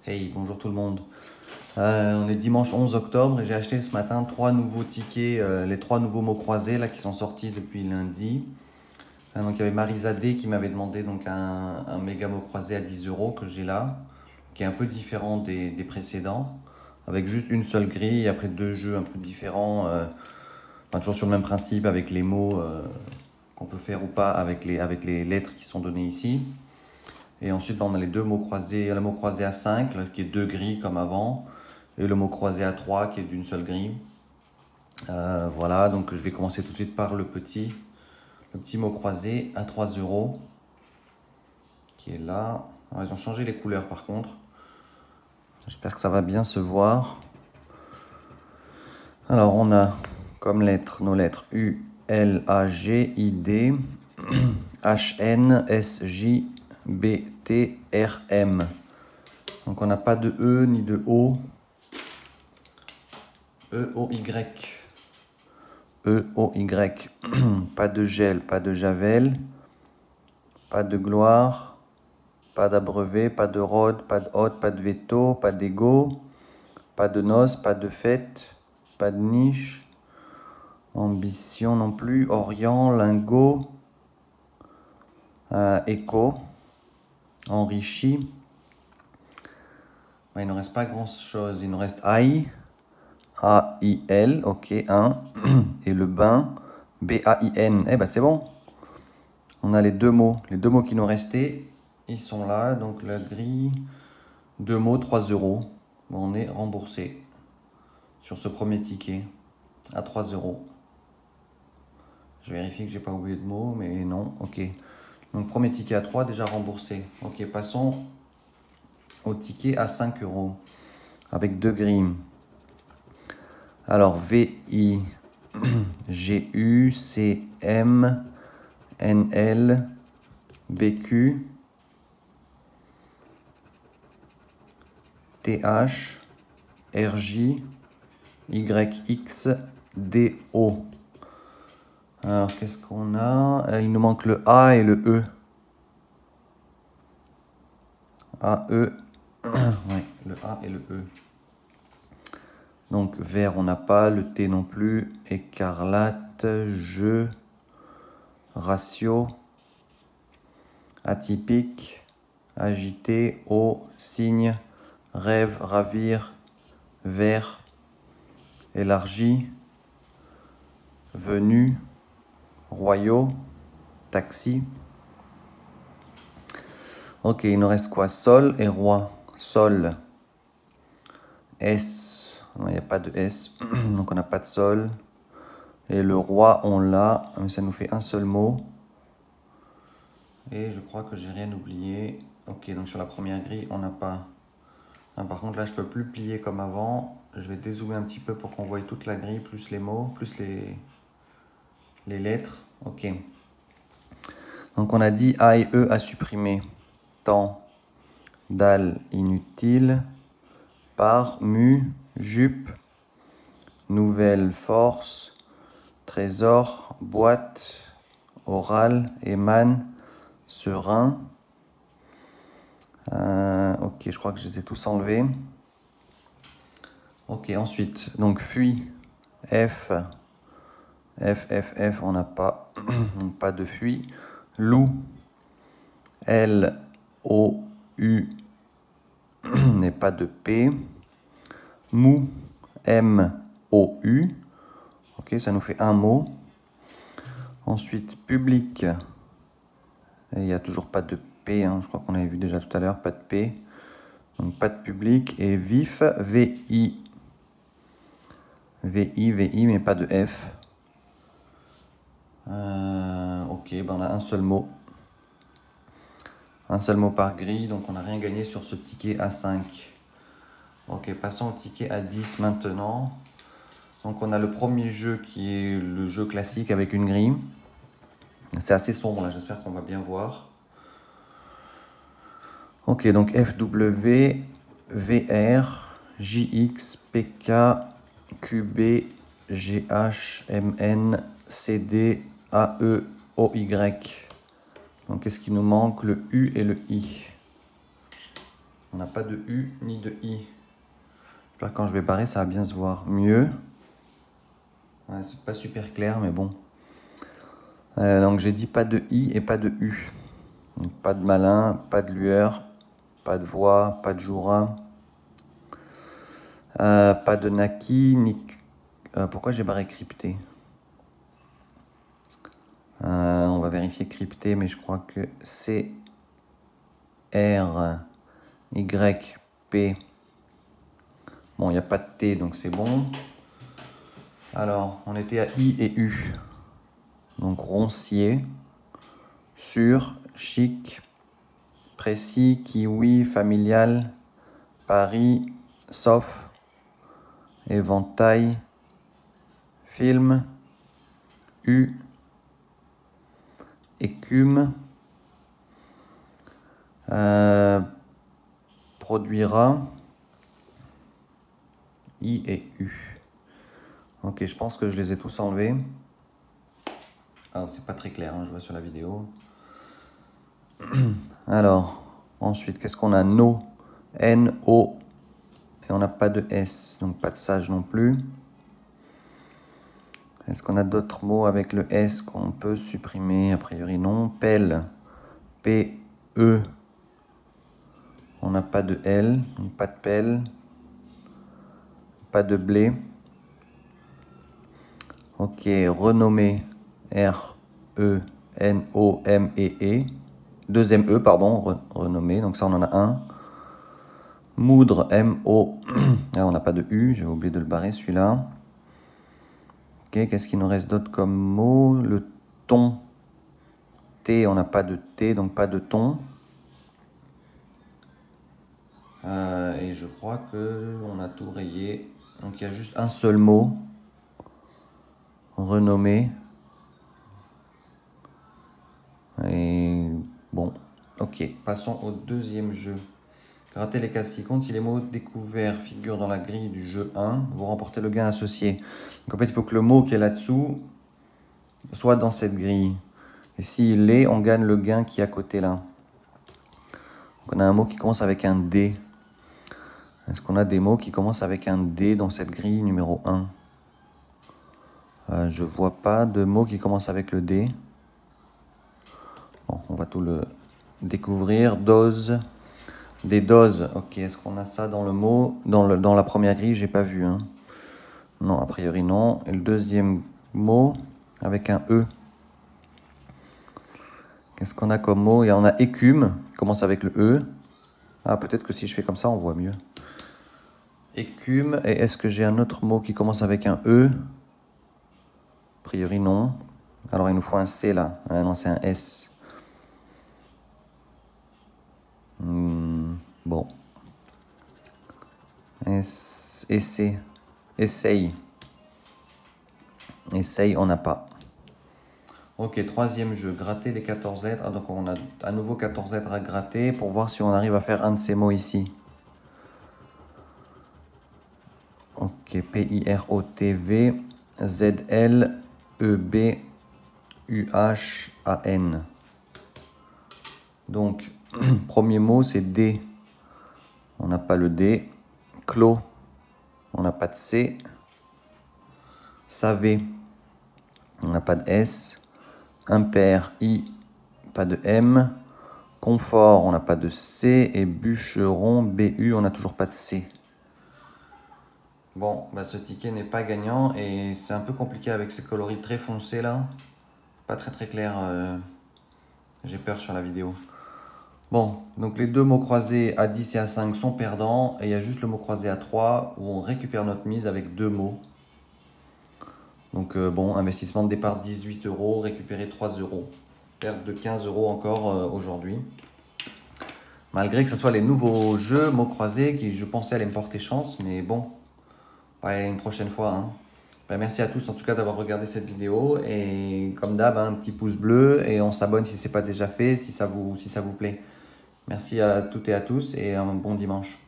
Hey, bonjour tout le monde. On est dimanche 11 octobre et j'ai acheté ce matin 3 nouveaux tickets, les 3 nouveaux mots croisés là, qui sont sortis depuis lundi. Donc il y avait Marie-Zadé qui m'avait demandé donc un méga mot croisé à 10 euros que j'ai là, qui est un peu différent des précédents, avec juste une seule grille et après 2 jeux un peu différents, enfin, toujours sur le même principe avec les mots qu'on peut faire ou pas avec les lettres qui sont données ici. Et ensuite, on a les deux mots croisés, le mot croisé à 5, là, qui est deux grilles comme avant, et le mot croisé à 3 qui est d'une seule grille. Voilà, donc je vais commencer tout de suite par le petit mot croisé à 3 euros, qui est là. Alors, ils ont changé les couleurs par contre. J'espère que ça va bien se voir. Alors, on a comme lettres nos lettres U, L, A, G, I, D, H, N, S, J, B, T, R, M. Donc, on n'a pas de E ni de O. E, O, Y. E, O, Y. Pas de gel, pas de javel. Pas de gloire. Pas d'abreuvé, pas de rôde, pas de hôte, pas de veto, pas d'ego. Pas de noces, pas de fête. Pas de niche. Ambition non plus. Orient, lingot. Écho. Enrichi. Il ne reste pas grand chose. Il nous reste aïe. A-I-L. Ok, un. Et le bain. B-A-I-N. Eh ben c'est bon. On a les deux mots qui nous restaient, ils sont là, donc la grille, 2 mots, 3 euros. Bon, on est remboursé sur ce premier ticket à 3 euros. Je vérifie que j'ai pas oublié de mots, mais non, ok. Donc premier ticket à 3, déjà remboursé. Ok, passons au ticket à 5 euros, avec deux grilles. Alors V-I, G-U, C-M, N-L, B-Q, TH, RJ, YX, DO. Alors, qu'est-ce qu'on a? Il nous manque le A et le E. A, E. Ouais, le A et le E. Donc, vert, on n'a pas. Le T non plus. Écarlate, jeu, ratio, atypique, agité, eau, signe, rêve, ravir, vert, élargi, venu, royaux, taxi. Ok, il nous reste quoi? Sol et roi. Sol. S. Il n'y a pas de S. Donc on n'a pas de sol. Et le roi, on l'a. Mais ça nous fait un seul mot. Et je crois que j'ai rien oublié. Ok, donc sur la première grille, on n'a pas. Ah, par contre, là, je peux plus plier comme avant. Je vais dézoomer un petit peu pour qu'on voie toute la grille, plus les mots, plus les lettres. Ok. Donc on a dit A et E à supprimer. Temps, dalle, inutile. Par, mu, jupe, nouvelle, force, trésor, boîte, oral, émane, serein. Ok, je crois que je les ai tous enlevés. Ok, ensuite, donc fuit, F, F, F, F, on n'a pas, pas de fuit. Loup, L, O, U, n'est pas de P. Mou, M, O, U. Ok, ça nous fait un mot. Ensuite, public. Il n'y a toujours pas de P, hein, je crois qu'on avait vu déjà tout à l'heure, pas de P. Donc pas de public. Et vif, VI. VI, VI, mais pas de F. Ok, ben on a un seul mot. Un seul mot par grille, donc on n'a rien gagné sur ce ticket à 5. Ok, passons au ticket à 10 maintenant. Donc on a le premier jeu qui est le jeu classique avec une grille. C'est assez sombre là, j'espère qu'on va bien voir. Ok, donc FW, VR, JX, PK, QB, GH, MN, CD, AE, OY. Donc qu'est-ce qui nous manque? Le U et le I. On n'a pas de U ni de I. J'espère que quand je vais barrer, ça va bien se voir mieux. Ouais, c'est pas super clair, mais bon. Donc j'ai dit pas de I et pas de U. Donc, pas de malin, pas de lueur, pas de voix, pas de joura. Pas de Naki, ni... pourquoi j'ai barré crypté? On va vérifier crypté, mais je crois que c'est R, Y, P. Bon, il n'y a pas de T, donc c'est bon. Alors, on était à I et U. Donc, roncier, sûr, chic, précis, kiwi, familial, Paris, sauf, éventail, film, U, écume, produira, I et U. Ok, je pense que je les ai tous enlevés. Ah, c'est pas très clair, hein, je vois sur la vidéo. Alors, ensuite, qu'est-ce qu'on a? No, N, O, et on n'a pas de S, donc pas de sage non plus. Est-ce qu'on a d'autres mots avec le S qu'on peut supprimer? A priori non. Pelle, P, E, on n'a pas de L, donc pas de pelle. Pas de blé. Ok, renommé, R, E, N, O, M, E. Deuxième E, pardon, renommé, donc ça on en a un. Moudre, M, O, ah, on n'a pas de U, j'ai oublié de le barrer celui-là. Ok, qu'est-ce qu'il nous reste d'autre comme mot? Le ton, T, on n'a pas de T, donc pas de ton. Et je crois qu'on a tout rayé. Donc il y a juste un seul mot, renommé. Et bon, ok, passons au deuxième jeu. Grattez les cases 6 comptes. Si les mots découverts figurent dans la grille du jeu 1, vous remportez le gain associé. Donc en fait, il faut que le mot qui est là-dessous soit dans cette grille. Et s'il l'est, on gagne le gain qui est à côté là. Donc on a un mot qui commence avec un D. Est-ce qu'on a des mots qui commencent avec un D dans cette grille numéro 1? Je vois pas de mots qui commencent avec le D. Bon, on va tout le découvrir. Dose. Des doses. Ok, est-ce qu'on a ça dans le mot? Dans la première grille, j'ai pas vu. Hein. Non, a priori non. Et le deuxième mot avec un E. Qu'est-ce qu'on a comme mot? Il y en a écume, qui commence avec le E. Ah, peut-être que si je fais comme ça, on voit mieux. Écume. Et est-ce que j'ai un autre mot qui commence avec un E? A priori non. Alors il nous faut un C là. Ah, non, c'est un S. Bon. Essaye. Essaye. Essaye, on n'a pas. Ok, troisième jeu, gratter les 14 lettres. Ah, donc on a à nouveau 14 lettres à gratter pour voir si on arrive à faire un de ces mots ici. Ok, P-I-R-O-T-V, Z-L-E-B-U-H-A-N. Donc, premier mot, c'est D. On n'a pas le D. Clos, on n'a pas de C. Savé, on n'a pas de S. Impair, I, pas de M. Confort, on n'a pas de C. Et bûcheron, B-U, on n'a toujours pas de C. Bon, bah ce ticket n'est pas gagnant et c'est un peu compliqué avec ces coloris très foncés là. Pas très clair, j'ai peur sur la vidéo. Bon, donc les deux mots croisés à 10 et à 5 sont perdants et il y a juste le mot croisé à 3 où on récupère notre mise avec deux mots. Donc bon, investissement de départ 18 €, récupérer 3 €. Perte de 15 € encore aujourd'hui. Malgré que ce soit les nouveaux jeux mots croisés qui je pensais allaient me porter chance, mais bon. Ouais, une prochaine fois. Hein. Ben, merci à tous en tout cas d'avoir regardé cette vidéo. Et comme d'hab, un petit pouce bleu et on s'abonne si ce n'est pas déjà fait, si ça vous plaît. Merci à toutes et à tous et un bon dimanche.